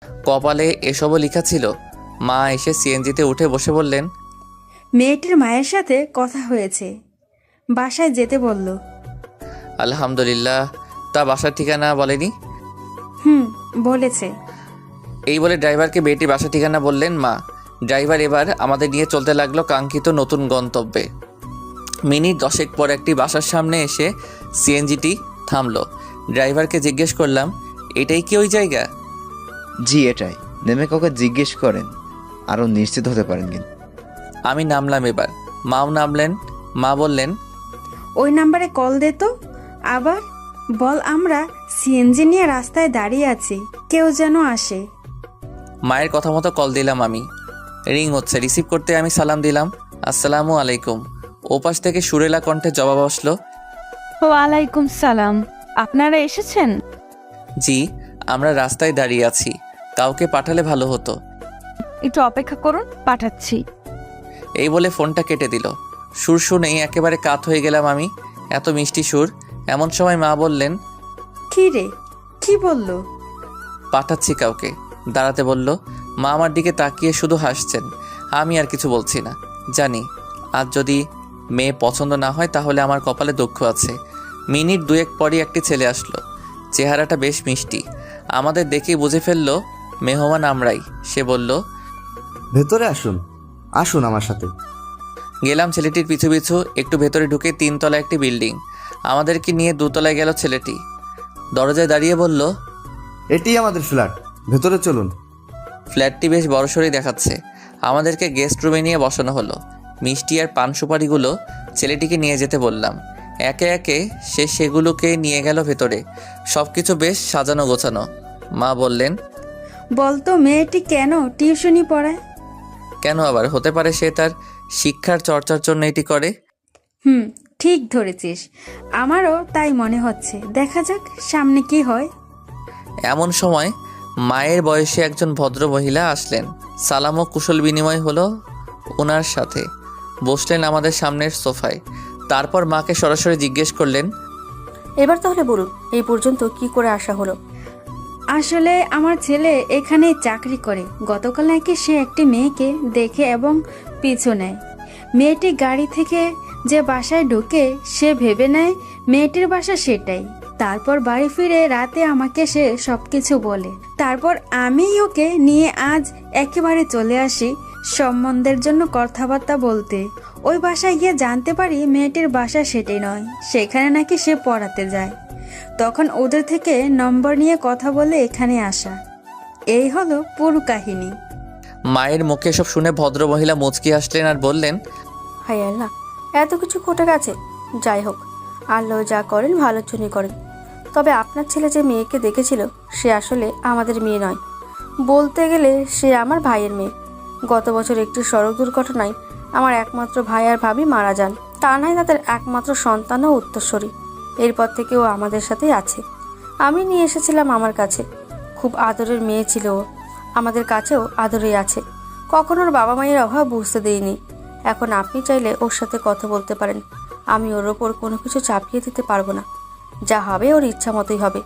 কপালে এসবও লেখা ছিল। মা এসে সিএনজিতে উঠে বসে বললেন, মেয়েটির মায়ের সাথে কথা হয়েছে, বাসায় যেতে বলল। আলহামদুলিল্লাহ। তা বাসার ঠিকানা বলেনি? বলেছে। এই বলে ড্রাইভারকে মেয়েটি বাসার ঠিকানা বললেন মা। ড্রাইভার এবার আমাদের নিয়ে চলতে লাগলো কাঙ্ক্ষিত নতুন গন্তব্যে। মিনিট 10 পর একটি বাসার সামনে এসে সিএনজিটি থামলো। ড্রাইভারকে জিজ্ঞেস করলাম, এটাই কি ওই জায়গা? জি এটাই। নেমে কাউকে জিজ্ঞেস করেন, আরও নিশ্চিত হতে পারেন কিন্তু। আমি নামলাম। এবার মাও নামলেন। মা বললেন, ওই নাম্বারে কল দে তো। আবার বল আমরা সিএনজি নিয়ে রাস্তায় দাঁড়িয়ে আছি, কেউ যেন আসে। মায়ের কথা মতো কল দিলাম আমি। রিং হচ্ছে। রিসিভ করতে আমি সালাম দিলাম, আসসালামু আলাইকুম। ওপাশ থেকে সুরেলা কণ্ঠে জবাব আসলো, ওয়ালাইকুম সালাম। আপনারা এসেছেন? জি, আমরা রাস্তায় দাঁড়িয়ে আছি। কাউকে পাঠালে ভালো হতো। একটু অপেক্ষা করুন, পাঠাচ্ছি। এই বলে ফোনটা কেটে দিল। সুর শুনেই একেবারে কাত হয়ে গেলাম আমি। এত মিষ্টি সুর। এমন সময় মা বললেন, কি রে, কি বলল? পাঠাচ্ছি কাউকে, দাঁড়াতে বলল। মা আমার দিকে তাকিয়ে শুধু হাসছেন। আমি আর কিছু বলছি না। জানি আজ যদি মেয়ে পছন্দ না হয় তাহলে আমার কপালে দুঃখ আছে। মিনিট 2 পরই একটি ছেলে আসলো। চেহারাটা বেশ মিষ্টি। আমাদের দেখেই বুঝে ফেললো মেহমান আমরাই। সে বলল, ভেতরে আসুন, আসুন আমার সাথে। গেলাম ছেলেটির পিছু পিছু। একটু ভেতরে ঢুকে 3 তলা একটি বিল্ডিং। আমাদেরকে নিয়ে 2 তলায় গেল ছেলেটি। দরজায় দাঁড়িয়ে বলল, এটিই আমাদের ফ্ল্যাট, ভেতরে চলুন। ফ্ল্যাটটি বেশ বড়সড়ই দেখাচ্ছে। আমাদেরকে গেস্ট রুমে নিয়ে বসানো হলো। মিষ্টি আর পান সুপারিগুলো ছেলেটিকে নিয়ে যেতে বললাম। একে একে সে সেগুলোকে নিয়ে গেল ভেতরে। সব কিছু বেশ সাজানো গোছানো। মা বললেন, বলতো মেয়েটি কেন টিউশনি পড়ায়? কেন আবার? হতে পারে সে তার শিক্ষার চর্চার জন্য এটি করে। ঠিক ধরেছিস, আমারও তাই মনে হচ্ছে। দেখা যাক সামনে কি হয়। এমন সময় মায়ের বয়সী একজন ভদ্র মহিলা আসলেন। সালাম ও কুশল বিনিময় হলো ওনার সাথে। বসলেন আমাদের সামনের সোফায়। তারপর মাকে সরাসরি জিজ্ঞেস করলেন, এবার তাহলে বলুন, এই পর্যন্ত কি করে আসা হলো? আসলে আমার ছেলে এখানেই চাকরি করে। গতকাল নাকি সে একটি মেয়েকে দেখে এবং পিছু নেয়। মেয়েটি গাড়ি থেকে যে বাসায় ঢুকে সে ভেবে নেয় মেয়েটির বাসা সেটাই। তারপর বাড়ি ফিরে রাতে আমাকে সে সবকিছু বলে। তারপর আমি ওকে নিয়ে আজ একেবারে চলে আসি সম্বন্ধের জন্য কথাবার্তা বলতে। ওই বাসায় গিয়ে জানতে পারি মেয়েটির বাসা সেটাই নয়, সেখানে নাকি সে পড়াতে যায়। তখন ওদের থেকে নম্বর নিয়ে কথা বলে এখানে আসা। এই হলো পুরো কাহিনী। মায়ের মুখে সব শুনে ভদ্র মহিলা মুচকি হাসলেন আর বললেন, হাই আল্লাহ, এত কিছু ঘটে গেছে। যাই হোক, আল্লাহ যা করেন ভালোর জন্যই করেন। তবে আপনার ছেলে যে মেয়েকে দেখেছিল সে আসলে আমাদের মেয়ে নয়, বলতে গেলে সে আমার ভাইয়ের মেয়ে। গত বছর একটি সড়ক দুর্ঘটনায় আমার একমাত্র ভাই আর ভাবি মারা যান। তা নয় তাদের একমাত্র সন্তান ও উত্তরসূরি। এরপর থেকে ও আমাদের সাথেই আছে। আমি নিয়ে এসেছিলাম আমার কাছে। খুব আদরের মেয়ে ছিল ও, আমাদের কাছেও আদরেই আছে। কখনো ওর বাবা মায়ের অভাব বুঝতে দেইনি। এখন আপনি চাইলে ওর সাথে কথা বলতে পারেন। আমি ওর ওপর কোনো কিছু চাপিয়ে দিতে পারবো না। যা হবে ওর ইচ্ছা মতোই হবে।